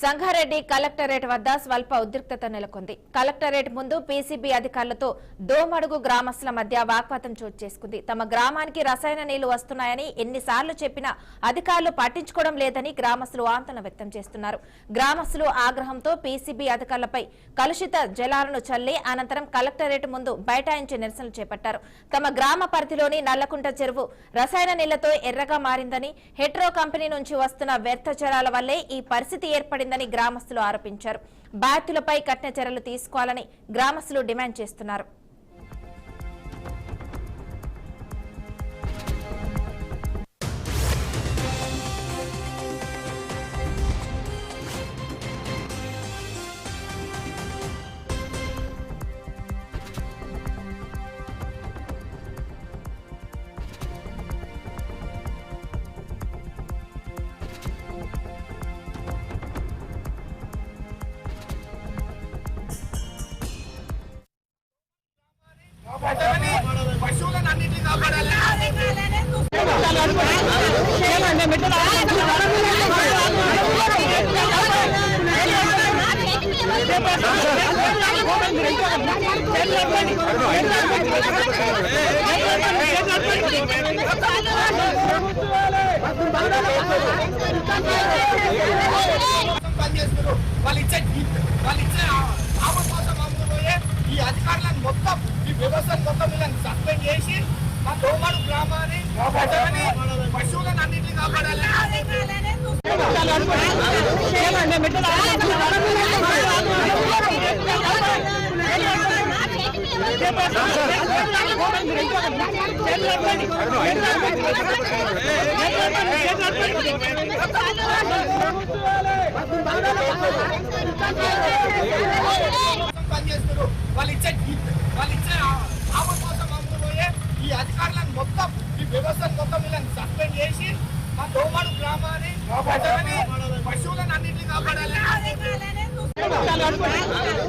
Sangareddy collectorate వద్ద స్వల్ప ఉద్రిక్తత నెలకొంది. కలెక్టరేట్ ముందు పీసీబీ అధికారులతో దోమడుగు గ్రామస్తుల మధ్య వాగ్వాదం చోటు చేసుకుంది. తమ గ్రామానికి రసాయన నీళ్లు వస్తున్నాయని ఎన్నిసార్లు చెప్పినా అధికారులు పట్టించుకోవడం లేదని గ్రామస్తులు ఆందోళన వ్యక్తం చేస్తున్నారు. గ్రామస్తులు ఆగ్రహంతో పీసీబీ అధికారులపై కలుషిత జలాలను చల్లి అనంతరం కలెక్టరేట్ ముందు బైఠాయించి నిరసనలు చేపట్టారు. తమ గ్రామ పరిధిలోని నల్లకుంట చెరువు రసాయన నీళ్లతో ఎర్రగా మారిందని, హెట్రో కంపెనీ నుంచి వస్తున్న వ్యర్థ జలాల వల్లే ఈ పరిస్థితి ఏర్పడింది గ్రామస్తులు ఆరోపించారు. బాధితులపై కఠిన చర్యలు తీసుకోవాలని గ్రామస్తులు డిమాండ్ చేస్తున్నారు. పశువులన్నింటినీ కాపాడాలి. పనిచేస్తున్నారు. వాళ్ళు ఇచ్చే ఆమె కోసం అమ్ముకుపోయే ఈ అధికారులను మొత్తం, ఈ వ్యవస్థను మొత్తం వీళ్ళని సస్పెండ్ చేసి మా దోమడు గ్రామాన్ని ప్రజలని పశువులను అన్నింటినీ కాపాడాలి. పనిచేస్తున్నారు. వాళ్ళు ఇచ్చే ఆమె కోసం అమ్ముకుపోయే ఈ అధికారులను మొత్తం, ఈ వ్యవస్థను మొత్తం వీళ్ళని సస్పెండ్ చేసి మా దోమడు గ్రామాన్ని ప్రజలని పశువులను అన్నింటినీ కాపాడాలి.